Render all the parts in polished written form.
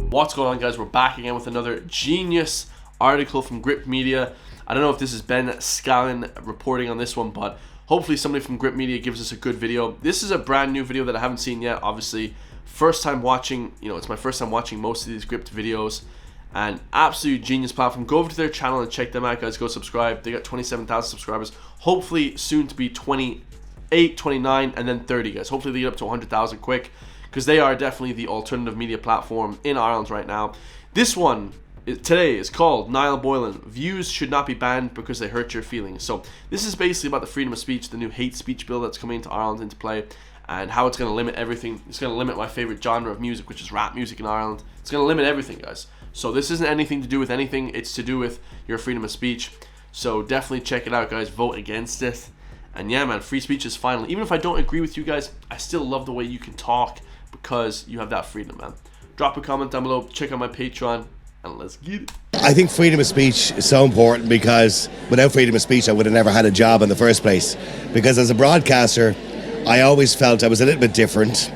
What's going on, guys? We're back again with another genius article from Grip Media. I don't know if this is Ben Scallon reporting on this one, but hopefully somebody from Grip Media gives us a good video. This is a brand new video that I haven't seen yet. Obviously, first time watching, it's my first time watching most of these Grip videos, and absolute genius platform. Go over to their channel and check them out, guys. Go subscribe. They got 27,000 subscribers. Hopefully soon to be 28, 29, and then 30, guys. Hopefully they get up to 100,000 quick, because they are definitely the alternative media platform in Ireland right now. This one today is called Niall Boylan. Views should not be banned because they hurt your feelings. So this is basically about the freedom of speech, the new hate speech bill that's coming into Ireland into play, and how it's going to limit everything. It's going to limit my favorite genre of music, which is rap music in Ireland. It's going to limit everything, guys. So this isn't anything to do with anything. It's to do with your freedom of speech. So definitely check it out, guys. Vote against it. And yeah, man, free speech is final. Even if I don't agree with you guys, I still love the way you can talk, because you have that freedom, man. Drop a comment down below, check out my Patreon, and let's get it. I think freedom of speech is so important, because without freedom of speech I would have never had a job in the first place. Because as a broadcaster, I always felt I was a little bit different,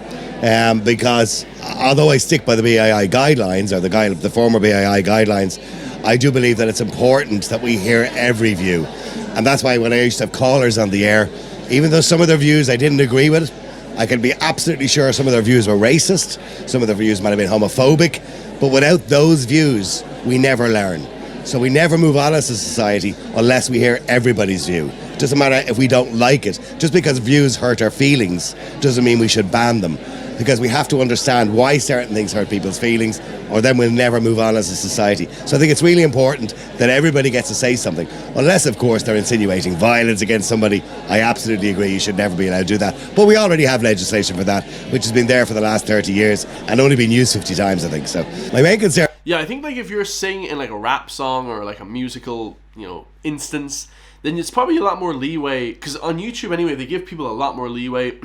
because although I stick by the BII guidelines, or the former BII guidelines, I do believe that it's important that we hear every view. And that's why when I used to have callers on the air, even though some of their views I didn't agree with, I can be absolutely sure some of their views were racist, some of their views might have been homophobic, but without those views, we never learn. So we never move on as a society unless we hear everybody's view. It doesn't matter if we don't like it. Just because views hurt our feelings doesn't mean we should ban them, because we have to understand why certain things hurt people's feelings, or then we'll never move on as a society. So I think it's really important that everybody gets to say something, unless of course they're insinuating violence against somebody. I absolutely agree, you should never be allowed to do that. But we already have legislation for that, which has been there for the last 30 years and only been used 50 times, I think. So my main concern... Yeah, I think like if you're singing in like a rap song or like a musical, instance, then it's probably a lot more leeway, because on YouTube anyway, they give people a lot more leeway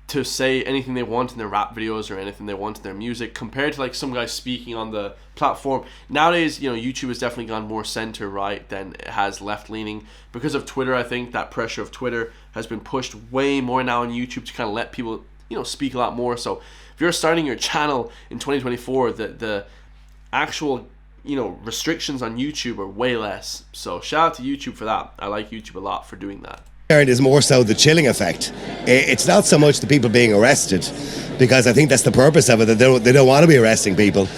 to say anything they want in their rap videos or anything they want in their music, compared to like some guy speaking on the platform. Nowadays, YouTube has definitely gone more center right than it has left leaning, because of Twitter. I think that pressure of Twitter has been pushed way more now on YouTube to kind of let people, speak a lot more. So if you're starting your channel in 2024, the actual restrictions on YouTube are way less. So shout out to YouTube for that. I like YouTube a lot for doing that. Is more so the chilling effect. It's not so much the people being arrested, because I think that's the purpose of it, that they don't want to be arresting people.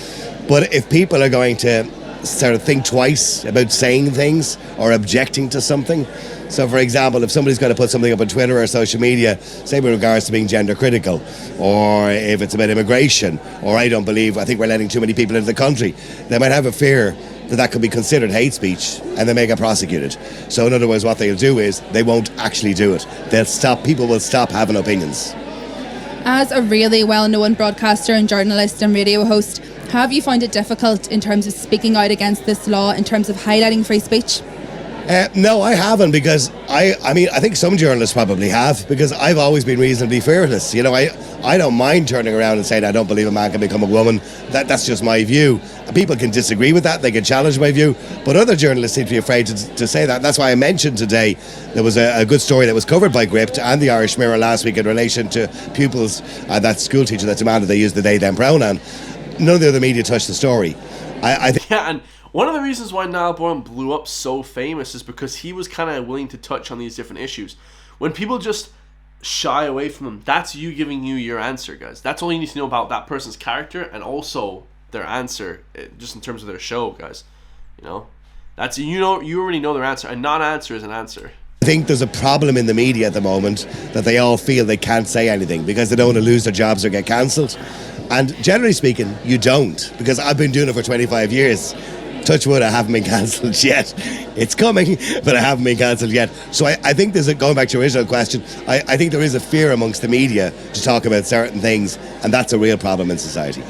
But if people are going to sort of think twice about saying things or objecting to something, so for example, if somebody's going to put something up on Twitter or social media, say with regards to being gender critical, or if it's about immigration, or I think we're letting too many people into the country, they might have a fear that could be considered hate speech, and they may get prosecuted. So in other words, what they'll do is they won't actually do it. People will stop having opinions. As a really well-known broadcaster and journalist and radio host, have you found it difficult in terms of speaking out against this law, in terms of highlighting free speech? No, I haven't, because I think some journalists probably have, because I've always been reasonably fearless. I don't mind turning around and saying I don't believe a man can become a woman. That's just my view. People can disagree with that, they can challenge my view, but other journalists seem to be afraid to say that. That's why I mentioned today there was a good story that was covered by Gript and the Irish Mirror last week in relation to pupils and that school teacher that demanded they use the they them pronoun. None of the other media touched the story. Yeah, and one of the reasons why Niall Boylan blew up so famous is because he was kind of willing to touch on these different issues. When people just shy away from them, that's you giving you your answer, guys. That's all you need to know about that person's character, and also their answer, just in terms of their show, guys. That's you already know their answer. A non-answer is an answer. I think there's a problem in the media at the moment that they all feel they can't say anything because they don't want to lose their jobs or get cancelled. And generally speaking, you don't, because I've been doing it for 25 years. Touch wood, I haven't been cancelled yet. It's coming, but I haven't been cancelled yet. So I think going back to your original question, I think there is a fear amongst the media to talk about certain things, and that's a real problem in society.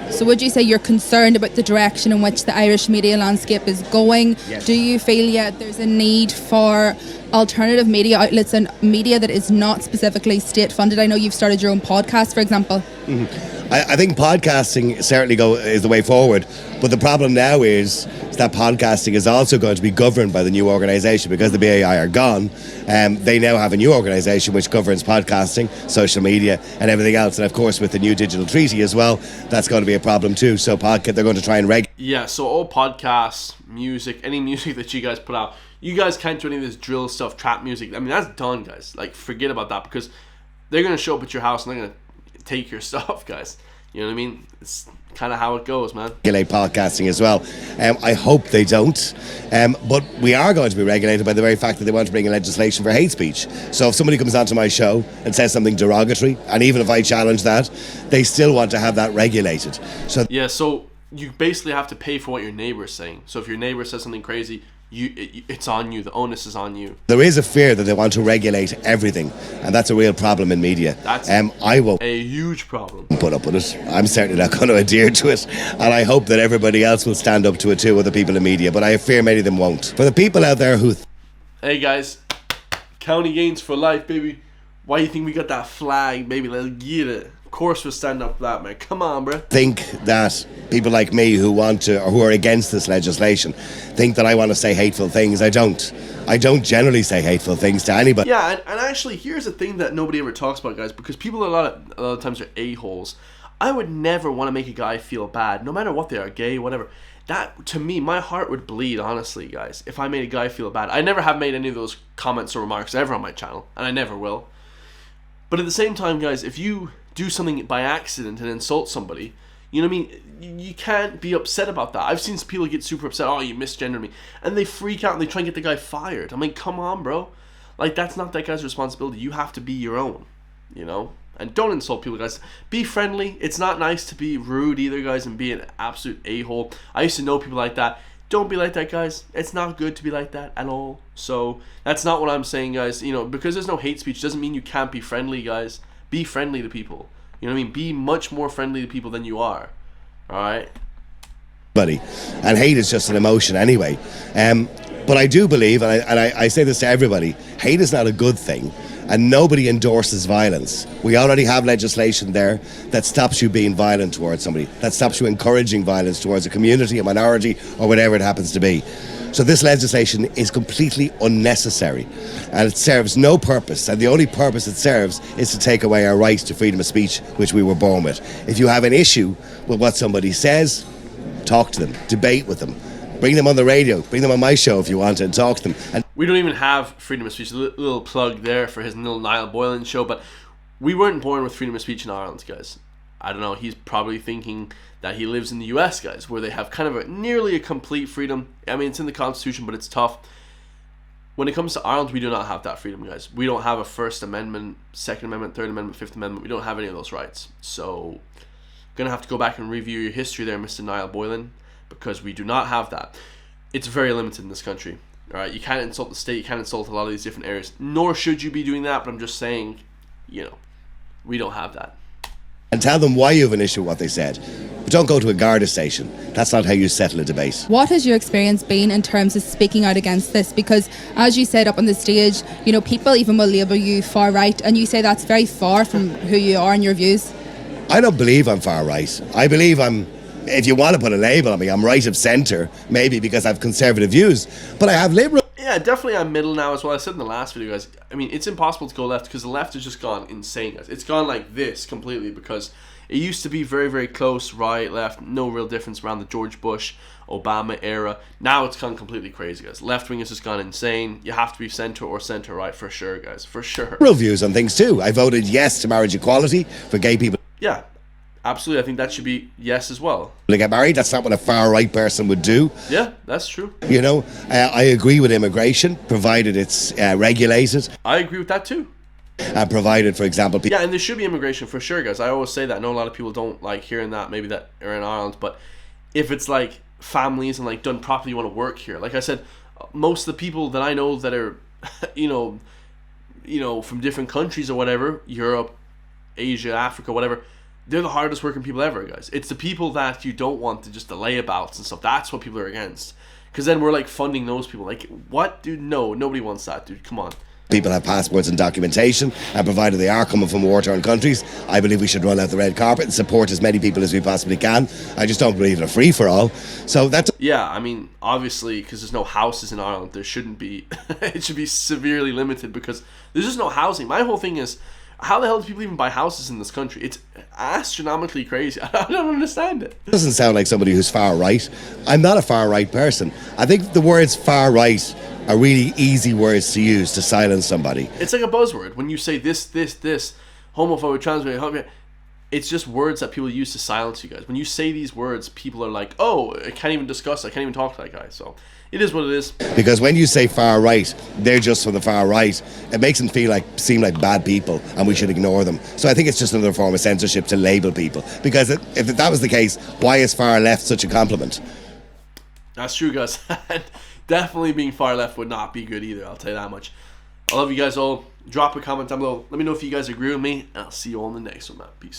So would you say you're concerned about the direction in which the Irish media landscape is going? Yes. Do you feel yet there's a need for alternative media outlets and media that is not specifically state funded? I know you've started your own podcast, for example. Mm-hmm. I think podcasting certainly is the way forward, but the problem now is that podcasting is also going to be governed by the new organisation because the BAI are gone. They now have a new organisation which governs podcasting, social media and everything else, and of course with the new digital treaty as well, that's going to be a problem too. So they're going to try and regulate. Yeah, so all podcasts, music, any music that you guys put out, you guys can't do any of this drill stuff, trap music. I mean, that's done, guys. Like, forget about that, because they're going to show up at your house and they're going to take your stuff, guys. You know what I mean? It's kind of how it goes, man. Regulate podcasting as well. I hope they don't. But we are going to be regulated by the very fact that they want to bring in legislation for hate speech. So if somebody comes onto my show and says something derogatory, and even if I challenge that, they still want to have that regulated. So yeah, so you basically have to pay for what your neighbor is saying. So if your neighbor says something crazy, it's on you. The onus is on you. There is a fear that they want to regulate everything, and that's a real problem in media. That's I won't a huge problem. put up with it. I'm certainly not going to adhere to it, and I hope that everybody else will stand up to it too, other people in media, but I fear many of them won't. For the people out there who hey guys, county gains for life, baby. Why you think we got that flag, baby? Let's get it. Of course we'll stand up for that, man. Come on, bro. think that people like me who want to, or who are against this legislation, think that I want to say hateful things. I don't generally say hateful things to anybody. Yeah, and actually, here's a thing that nobody ever talks about, guys, because people a lot of times are a-holes. I would never want to make a guy feel bad, no matter what they are, gay, whatever. That, to me, my heart would bleed, honestly, guys, if I made a guy feel bad. I never have made any of those comments or remarks ever on my channel, and I never will. But at the same time, guys, if you do something by accident and insult somebody, you know what I mean? You can't be upset about that. I've seen people get super upset. Oh, you misgendered me. And they freak out and they try and get the guy fired. I mean, come on, bro. Like, that's not that guy's responsibility. You have to be your own, you know? And don't insult people, guys. Be friendly. It's not nice to be rude either, guys, and be an absolute a-hole. I used to know people like that. Don't be like that, guys. It's not good to be like that at all. So that's not what I'm saying, guys. You know, because there's no hate speech doesn't mean you can't be friendly, guys. Be friendly to people. You know what I mean? Be much more friendly to people than you are. All right? Buddy. And hate is just an emotion anyway. But I do believe, and I say this to everybody, hate is not a good thing. And nobody endorses violence. We already have legislation there that stops you being violent towards somebody, that stops you encouraging violence towards a community, a minority, or whatever it happens to be. So this legislation is completely unnecessary, and it serves no purpose, and the only purpose it serves is to take away our right to freedom of speech, which we were born with. If you have an issue with what somebody says, talk to them, debate with them. Bring them on the radio. Bring them on my show if you want to, and talk to them. And we don't even have freedom of speech. A little plug there for his little Niall Boylan show. But we weren't born with freedom of speech in Ireland, guys. I don't know. He's probably thinking that he lives in the US, guys, where they have kind of nearly a complete freedom. I mean, it's in the Constitution, but it's tough. When it comes to Ireland, we do not have that freedom, guys. We don't have a First Amendment, Second Amendment, Third Amendment, Fifth Amendment. We don't have any of those rights. So, gonna have to go back and review your history there, Mr. Niall Boylan, because we do not have that. It's very limited in this country. All right, you can't insult the state, you can't insult a lot of these different areas, nor should you be doing that, but I'm just saying, you know, we don't have that. and tell them why you have an issue with what they said. But don't go to a Garda station. That's not how you settle a debate. What has your experience been in terms of speaking out against this? Because as you said up on the stage, you know, people even will label you far right, and you say that's very far from who you are and your views. I don't believe I'm far right. I believe if you want to put a label on me, I'm right of centre, maybe because I have conservative views, but I have liberal. Yeah, definitely I'm middle now as well. I said in the last video, guys, I mean, it's impossible to go left because the left has just gone insane, guys. It's gone like this completely because it used to be very, very close, right, left, no real difference around the George Bush, Obama era. Now it's gone completely crazy, guys. Left wing has just gone insane. You have to be centre or centre right for sure, guys, for sure. Liberal views on things too. I voted yes to marriage equality for gay people. Yeah, absolutely. I think that should be yes as well. To get married, that's not what a far right person would do. Yeah, that's true. You know, I agree with immigration, provided it's regulated. I agree with that too. Provided, for example, yeah, and there should be immigration for sure, guys. I always say that. I know a lot of people don't like hearing that, maybe that are in Ireland, but if it's like families and like done properly, you want to work here. Like I said, most of the people that I know that are, you know, from different countries or whatever, Europe, Asia, Africa, whatever, they're the hardest working people ever, guys. It's the people that you don't want to just the layabouts and stuff. That's what people are against. Because then we're like funding those people. Like, what, dude? No, nobody wants that, dude. Come on. people have passports and documentation, and provided they are coming from war-torn countries, I believe we should roll out the red carpet and support as many people as we possibly can. I just don't believe in a free-for-all. So that's... Yeah, I mean, obviously, because there's no houses in Ireland, there shouldn't be. It should be severely limited because there's just no housing. My whole thing is, how the hell do people even buy houses in this country? It's astronomically crazy. I don't understand it. It doesn't sound like somebody who's far right. I'm not a far right person. I think the words far right are really easy words to use to silence somebody. It's like a buzzword. When you say this, homophobic, transphobic, it's just words that people use to silence you guys. When you say these words, people are like, oh, I can't even discuss it. I can't even talk to that guy. So it is what it is. Because when you say far right, they're just from the far right. It makes them seem like bad people, and we should ignore them. So I think it's just another form of censorship to label people. Because if that was the case, why is far left such a compliment? That's true, guys. Definitely being far left would not be good either, I'll tell you that much. I love you guys all. Drop a comment down below. Let me know if you guys agree with me, and I'll see you all in the next one, man. Peace.